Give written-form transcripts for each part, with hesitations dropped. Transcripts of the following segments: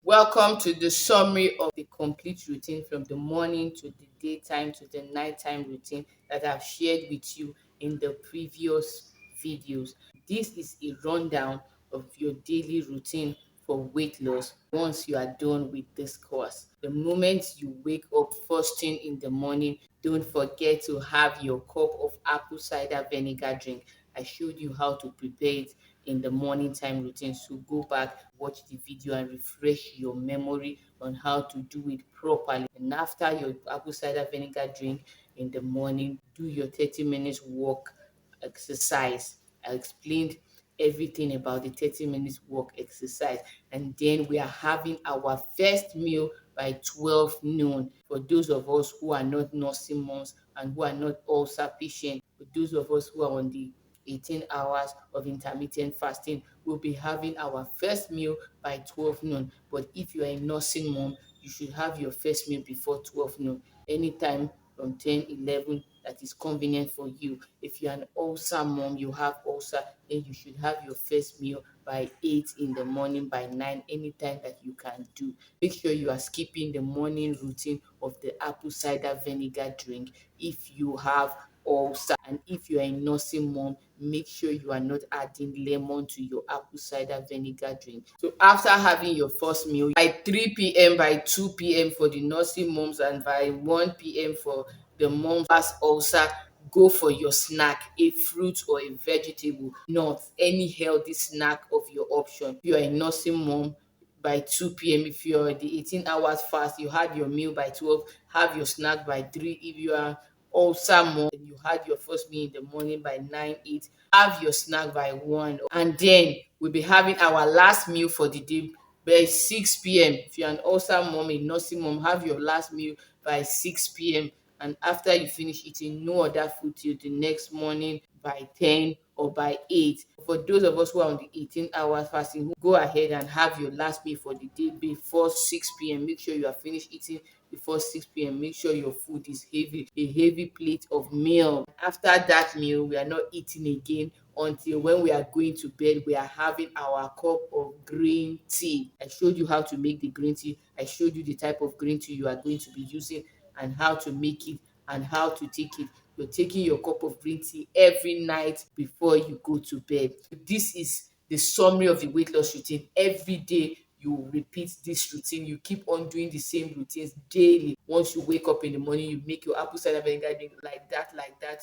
Welcome to the summary of the complete routine from the morning to the daytime to the nighttime routine that I've shared with you in the previous videos. This is a rundown of your daily routine for weight loss once you are done with this course. The moment you wake up first thing in the morning, don't forget to have your cup of apple cider vinegar drink. I showed you how to prepare it in the morning time routine. So go back, watch the video and refresh your memory on how to do it properly. And after your apple cider vinegar drink in the morning, do your 30 minutes walk exercise. I explained everything about the 30 minutes walk exercise. And then we are having our first meal by 12 noon. For those of us who are not nursing moms and who are not ulcer patients, for those of us who are on the 18 hours of intermittent fasting, we'll be having our first meal by 12 noon. But if you are a nursing mom, you should have your first meal before 12 noon, anytime from 10, 11 that is convenient for you. If you're an ulcer mom, you have ulcer, then you should have your first meal by 8 in the morning, by 9, anytime that you can do. Make sure you are skipping the morning routine of the apple cider vinegar drink if you have ulcer. And if you are a nursing mom, make sure you are not adding lemon to your apple cider vinegar drink. So after having your first meal by 3 p.m., by 2 p.m. for the nursing moms, and by 1 p.m. for the moms as ulcer, go for your snack, a fruit or a vegetable, not any healthy snack of your option. If you are a nursing mom, by 2 p.m. If you're the 18 hours fast, you had your meal by 12, have your snack by 3. If you are ulcer mom, you had your first meal in the morning by 9, 8, have your snack by 1. And then we'll be having our last meal for the day by 6 p.m. If you're an ulcer mom, a nursing mom, have your last meal by 6 p.m. And after you finish eating, no other food till the next morning by 10 or by 8. For those of us who are on the 18 hours fasting, go ahead and have your last meal for the day before 6 p.m. Make sure you are finished eating before 6 p.m. Make sure your food is heavy, a heavy plate of meal. After that meal, we are not eating again until when we are going to bed. We are having our cup of green tea. I showed you how to make the green tea. I showed you the type of green tea you are going to be using and how to make it and how to take it. You're taking your cup of green tea every night before you go to bed. This is the summary of the weight loss routine. Every day you repeat this routine. You keep on doing the same routines daily. Once you wake up in the morning, you make your apple cider vinegar drink like that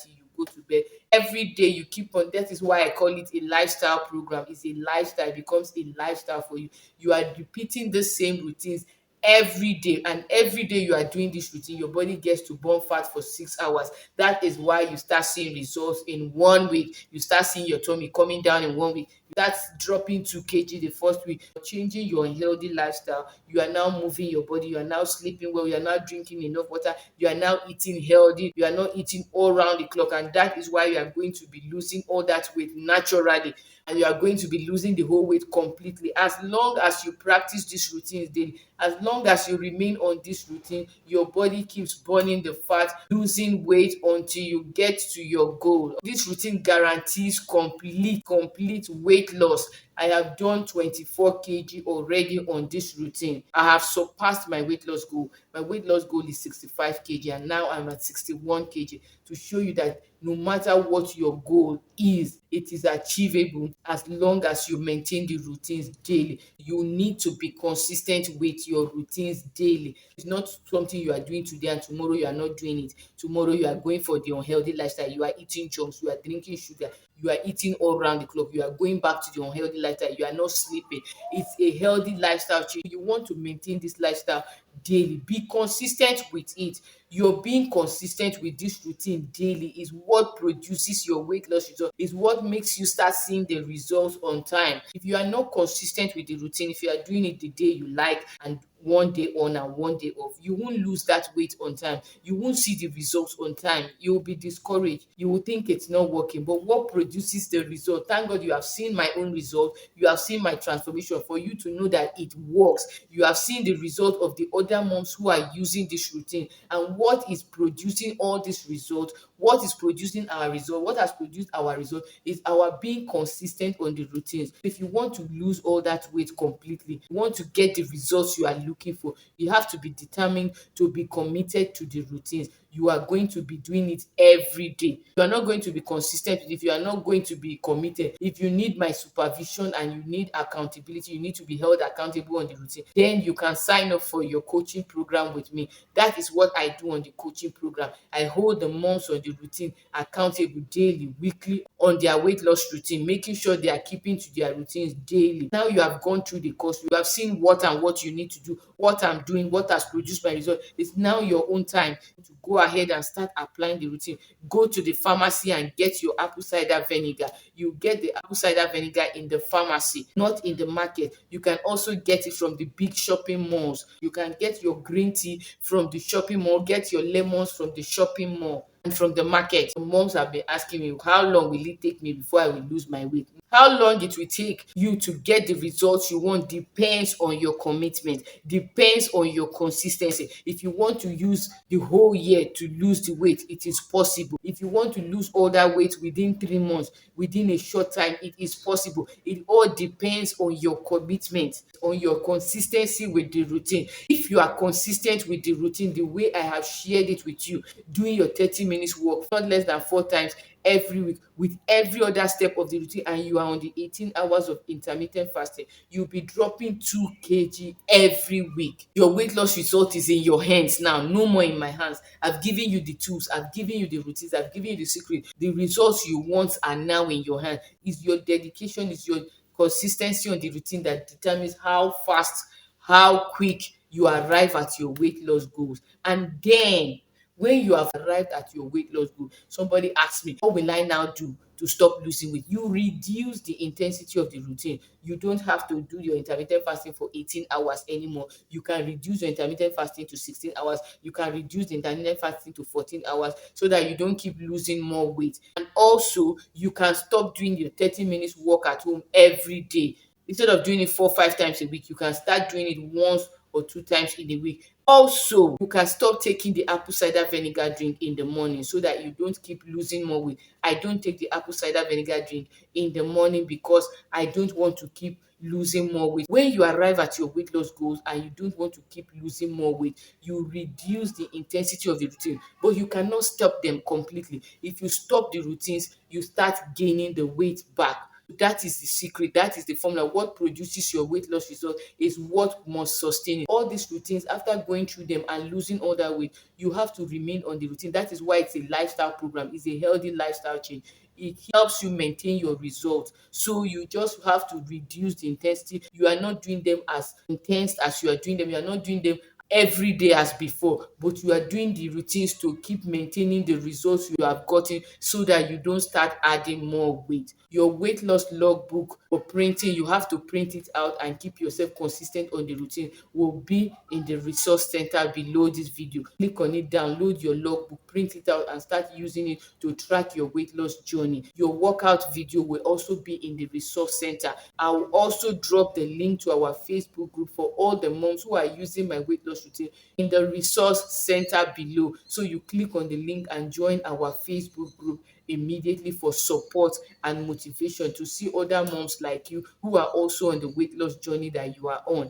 till you go to bed. Every day you keep on. That is why I call it a lifestyle program. It's a lifestyle. It becomes a lifestyle for you. You are repeating the same routines every day, and every day you are doing this routine, your body gets to burn fat for 6 hours. That is why you start seeing results in 1 week. You start seeing your tummy coming down in 1 week. You start dropping 2 kg the first week. Changing your unhealthy lifestyle, you are now moving your body, you are now sleeping well, you are now drinking enough water, you are now eating healthy, you are not eating all round the clock, and that is why you are going to be losing all that weight naturally, and you are going to be losing the whole weight completely. As long as you practice these routines daily, as long as you remain on this routine, your body keeps burning the fat, losing weight until you get to your goal. This routine guarantees complete weight loss. I have done 24 kg already on this routine. I have surpassed my weight loss goal. My weight loss goal is 65 kg, and now I'm at 61 kg, to show you that no matter what your goal is, it is achievable as long as you maintain the routines daily. You need to be consistent with your routines daily. It's not something you are doing today and tomorrow you are not doing it. Tomorrow you are going for the unhealthy lifestyle. You are eating junks, you are drinking sugar, you are eating all around the clock. You are going back to the unhealthy lifestyle. You are not sleeping. It's a healthy lifestyle change. You want to maintain this lifestyle daily. Be consistent with it. You're being consistent with this routine daily is what produces your weight loss result, is what makes you start seeing the results on time. If you are not consistent with the routine, if you are doing it the day you like and one day on and one day off, you won't lose that weight on time. You won't see the results on time. You will be discouraged. You will think it's not working. But what produces the result? Thank God you have seen my own result. You have seen my transformation. For you to know that it works, you have seen the result of the other other moms who are using this routine, and what is producing all these results, what is producing our result, what has produced our result is our being consistent on the routines. If you want to lose all that weight completely, you want to get the results you are looking for, you have to be determined to be committed to the routines. You are going to be doing it every day. You are not going to be consistent if you are not going to be committed. If you need my supervision and you need accountability, you need to be held accountable on the routine, then you can sign up for your coaching program with me. That is what I do on the coaching program. I hold the moms on the routine accountable daily, weekly, on their weight loss routine, making sure they are keeping to their routines daily. Now you have gone through the course, you have seen what and what you need to do, what I'm doing, what has produced my result. It's now your own time to go ahead and start applying the routine. Go to the pharmacy and get your apple cider vinegar. You get the apple cider vinegar in the pharmacy, not in the market. You can also get it from the big shopping malls. You can get your green tea from the shopping mall, get your lemons from the shopping mall and from the market. Moms have been asking me, how long will it take me before I will lose my weight? How long it will take you to get the results you want depends on your commitment, depends on your consistency. If you want to use the whole year to lose the weight, it is possible. If you want to lose all that weight within 3 months, within a short time, it is possible. It all depends on your commitment, on your consistency with the routine. If you are consistent with the routine, the way I have shared it with you, doing your 30 minutes walk not less than 4 times every week with every other step of the routine, and you are on the 18 hours of intermittent fasting, you'll be dropping 2 kg every week. Your weight loss result is in your hands now, no more in my hands. I've given you the tools, I've given you the routines, I've given you the secret. The results you want are now in your hand. It's your dedication, it's your consistency on the routine that determines how fast, how quick you arrive at your weight loss goals. And then when you have arrived at your weight loss goal, somebody asks me, what will I now do to stop losing weight? You reduce the intensity of the routine. You don't have to do your intermittent fasting for 18 hours anymore. You can reduce your intermittent fasting to 16 hours. You can reduce the intermittent fasting to 14 hours so that you don't keep losing more weight. And also, you can stop doing your 30 minutes walk at home every day. Instead of doing it 4 or 5 times a week, you can start doing it once or 2 times in a week. Also, you can stop taking the apple cider vinegar drink in the morning so that you don't keep losing more weight. I don't take the apple cider vinegar drink in the morning because I don't want to keep losing more weight. When you arrive at your weight loss goals and you don't want to keep losing more weight, you reduce the intensity of the routine, but you cannot stop them completely. If you stop the routines, you start gaining the weight back. That is the secret. That is the formula. What produces your weight loss result is what must sustain it. All these routines, after going through them and losing all that weight, you have to remain on the routine. That is why it's a lifestyle program. It's a healthy lifestyle change. It helps you maintain your results. So you just have to reduce the intensity. You are not doing them as intense as you are doing them. You are not doing them every day as before, but you are doing the routines to keep maintaining the results you have gotten so that you don't start adding more weight. Your weight loss logbook for printing, you have to print it out and keep yourself consistent on the routine, will be in the resource center below this video. Click on it, download your logbook, print it out and start using it to track your weight loss journey. Your workout video will also be in the resource center. I will also drop the link to our Facebook group for all the moms who are using my weight loss routine in the resource center below. So you click on the link and join our Facebook group immediately for support and motivation to see other moms like you who are also on the weight loss journey that you are on.